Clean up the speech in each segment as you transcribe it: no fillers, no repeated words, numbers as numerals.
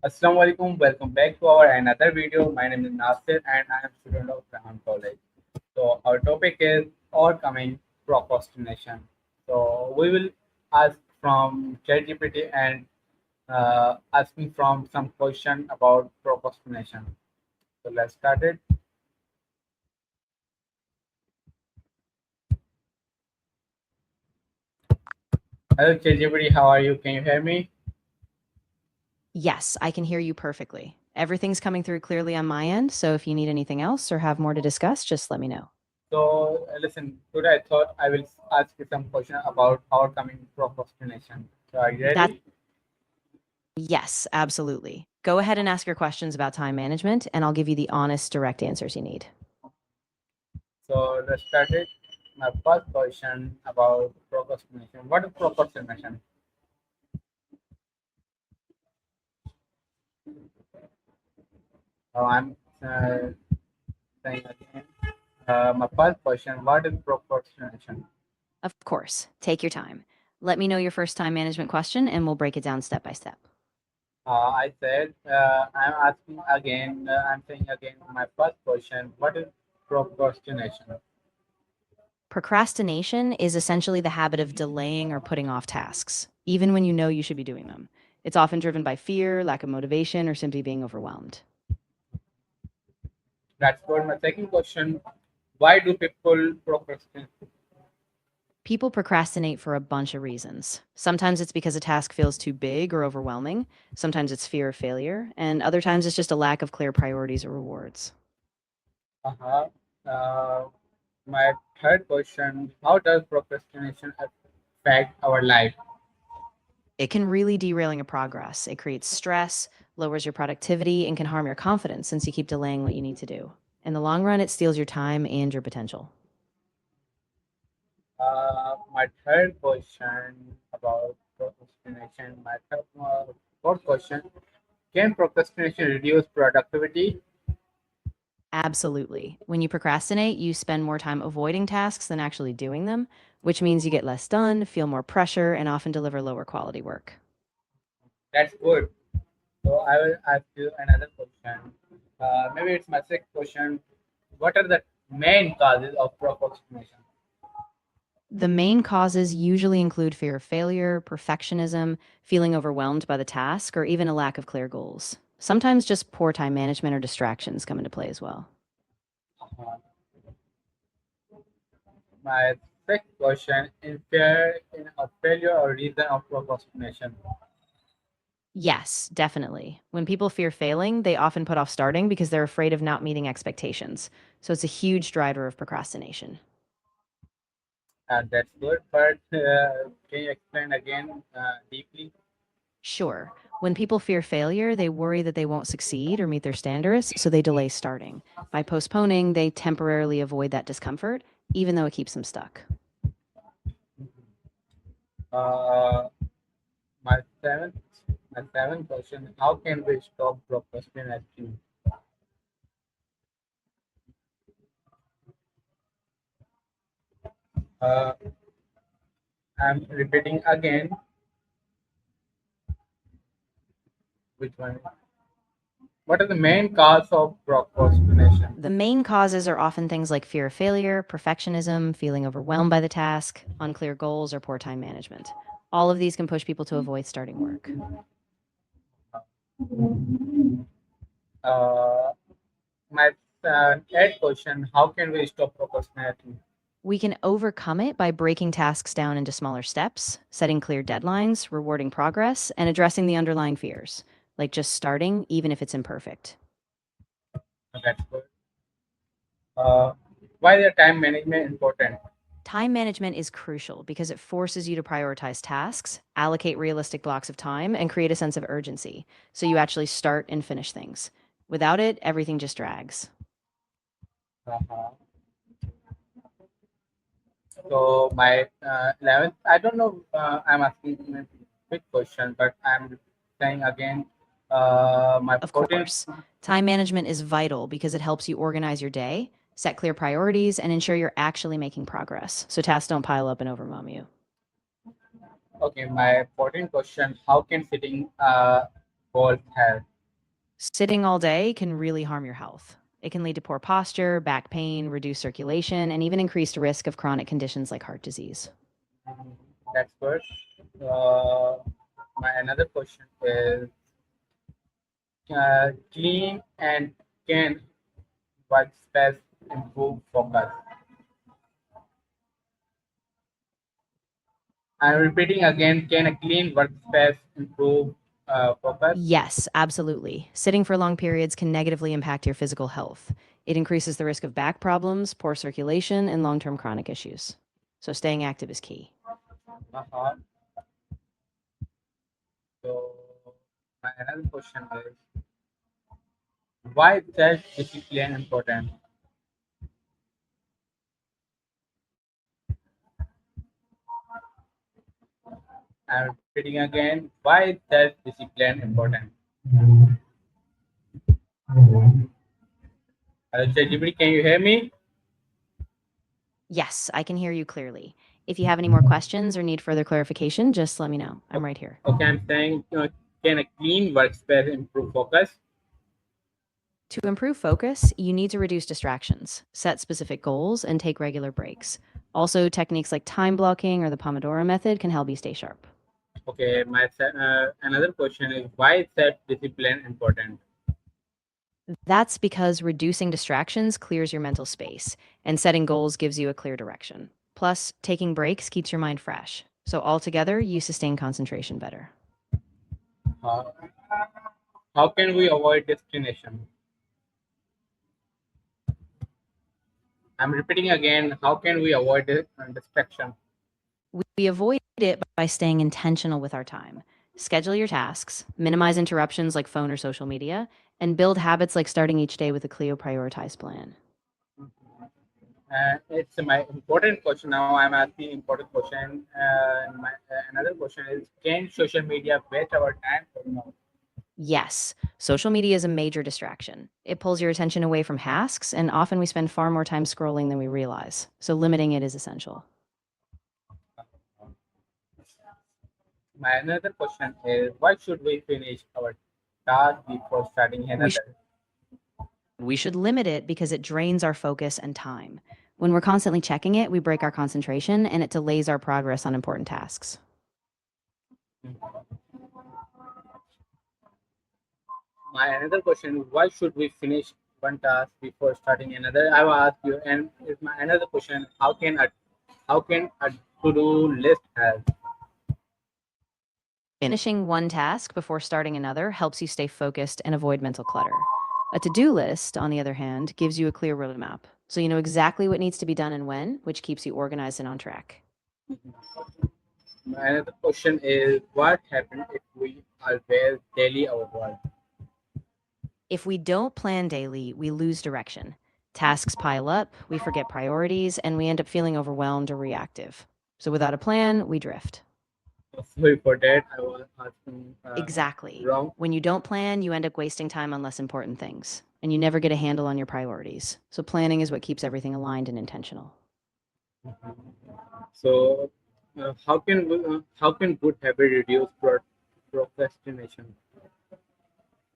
Assalamu alaikum. Welcome back to our another video. My name is Nasir and I am student of Rahman College. So our topic is overcoming procrastination. So we will ask from ChatGPT and asking from some question about procrastination. So let's start it. Hello ChatGPT, how are you? Can you hear me? Yes, I can hear you perfectly. Everything's coming through clearly on my end, so if you need anything else or have more to discuss, just let me know. So listen, today I thought I will ask you some question about overcoming procrastination. So are you That ready? yes, absolutely. Go ahead and ask your questions about time management, and I'll give you the honest, direct answers you need. So let's start it. My first question about procrastination. What is procrastination? I'm saying again. My first question. What is procrastination? Of course, take your time. Let me know your first time management question, and we'll break it down step by step. I said I'm asking again. I'm saying again. My first question. What is procrastination? Procrastination is essentially the habit of delaying or putting off tasks, even when you know you should be doing them. It's often driven by fear, lack of motivation, or simply being overwhelmed. That's good. My second question. Why do people procrastinate? People procrastinate for a bunch of reasons. Sometimes it's because a task feels too big or overwhelming. Sometimes it's fear of failure. And other times it's just a lack of clear priorities or rewards. Uh-huh. Uh, my third question. How does procrastination affect our life? It can really derail your progress. It creates stress, lowers your productivity, and can harm your confidence since you keep delaying what you need to do. In the long run, it steals your time and your potential. My third question about procrastination. Fourth question: can procrastination reduce productivity? Absolutely. When you procrastinate, you spend more time avoiding tasks than actually doing them, which means you get less done, feel more pressure, and often deliver lower quality work. That's good. So I will ask you another question. Maybe it's my sixth question. What are the main causes of procrastination? The main causes usually include fear of failure, perfectionism, feeling overwhelmed by the task, or even a lack of clear goals. Sometimes just poor time management or distractions come into play as well. Uh, my sixth question: is there a failure or reason of procrastination? Yes, definitely. When people fear failing, they often put off starting because they're afraid of not meeting expectations. So it's a huge driver of procrastination. That's good. But can you explain again deeply? Sure, when people fear failure, they worry that they won't succeed or meet their standards, so they delay starting. By postponing, they temporarily avoid that discomfort, even though it keeps them stuck. Uh, My seventh, my seventh question: how can we stop procrastinating? Uh, I'm repeating again. Which one? What are the main cause of procrastination? The main causes are often things like fear of failure, perfectionism, feeling overwhelmed by the task, unclear goals, or poor time management. All of these can push people to avoid starting work. Uh, my eighth question: how can we stop procrastinating? We can overcome it by breaking tasks down into smaller steps, setting clear deadlines, rewarding progress, and addressing the underlying fears, like just starting, even if it's imperfect. That's good. Uh, why is time management important? Time management is crucial because it forces you to prioritize tasks, allocate realistic blocks of time, and create a sense of urgency so you actually start and finish things. Without it, everything just drags. Uh-huh. So my 11th, I don't know. I'm asking a big question, but I'm saying again. My Of 14th. course, time management is vital because it helps you organize your day, set clear priorities, and ensure you're actually making progress so tasks don't pile up and overwhelm you. Okay, my 14th question: how can setting goals help? Sitting all day can really harm your health. It can lead to poor posture, back pain, reduced circulation, and even increased risk of chronic conditions like heart disease. Mm, that's good. Uh, my another question is clean and can workspace improve focus? I'm repeating again, can a clean workspace improve focus? Yes, absolutely. Sitting for long periods can negatively impact your physical health. It increases the risk of back problems, poor circulation, and long term chronic issues. So, staying active is key. Uh-huh. So my another question is why self discipline important? I'm repeating again, why self discipline important? Hello, ChatGPT, can you hear me? Yes, I can hear you clearly. If you have any more questions or need further clarification, just let me know. I'm right here. Okay, I'm saying, can a clean workspace improve focus? To improve focus, you need to reduce distractions, set specific goals, and take regular breaks. Also, techniques like time blocking or the Pomodoro method can help you stay sharp. Okay, another question is why self discipline important? That's because reducing distractions clears your mental space, and setting goals gives you a clear direction. Plus, taking breaks keeps your mind fresh. So, altogether, you sustain concentration better. Uh, how can we avoid destination? I'm repeating again, how can we avoid distraction? We avoid it by staying intentional with our time. Schedule your tasks, minimize interruptions like phone or social media, and build habits like starting each day with a clear prioritized plan. It's my important question now. I'm asking important question. Another question is, can social media waste our time or no? Yes, social media is a major distraction. It pulls your attention away from tasks, and often we spend far more time scrolling than we realize. So, limiting it is essential. My another question is, why should we finish our task before starting We sh- another? we should limit it because it drains our focus and time. When we're constantly checking it, we break our concentration and it delays our progress on important tasks. My another question is, why should we finish one task before starting another? I will ask you, and is my another question, how can a to-do list help? Finishing one task before starting another helps you stay focused and avoid mental clutter. A to do list, on the other hand, gives you a clear roadmap. So you know exactly what needs to be done and when, which keeps you organized and on track. My another question is, what happens if we always daily our work? If we don't plan daily, we lose direction. Tasks pile up, we forget priorities, and we end up feeling overwhelmed or reactive. So without a plan, we drift. Sorry for that. I was asking Exactly. wrong. When you don't plan, you end up wasting time on less important things, and you never get a handle on your priorities. So planning is what keeps everything aligned and intentional. So, how can good habit reduce procrastination?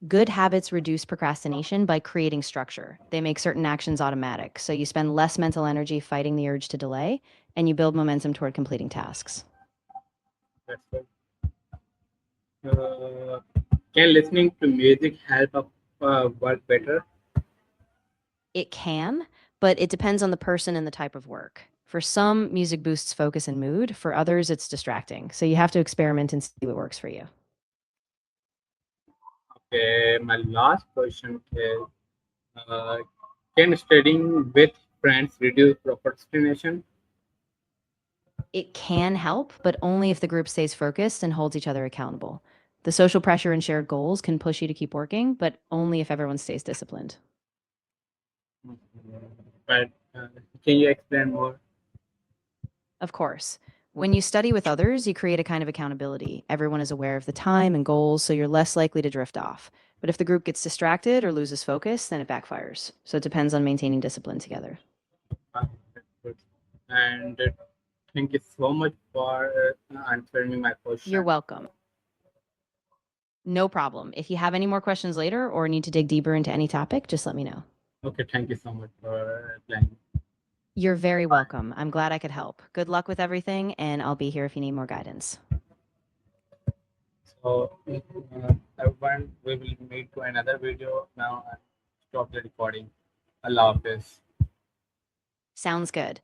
Good habits reduce procrastination by creating structure. They make certain actions automatic, so you spend less mental energy fighting the urge to delay, and you build momentum toward completing tasks. That's good. Uh, can listening to music help work better? It can, but it depends on the person and the type of work. For some, music boosts focus and mood. For others, it's distracting. So you have to experiment and see what works for you. Okay, my last question is, uh, can studying with friends reduce procrastination? It can help, but only if the group stays focused and holds each other accountable. The social pressure and shared goals can push you to keep working, but only if everyone stays disciplined. But can you explain more? Of course, when you study with others, you create a kind of accountability. Everyone is aware of the time and goals, so you're less likely to drift off. But if the group gets distracted or loses focus, then it backfires. So it depends on maintaining discipline together. That's good. And thank you so much for answering my You're question. welcome. No problem. If you have any more questions later or need to dig deeper into any topic, just let me know. Okay, thank you so much for replying. You're very welcome. I'm glad I could help. Good luck with everything, and I'll be here if you need more guidance. So, everyone, we will meet to another video now and stop the recording. Allah Hafiz. Sounds good.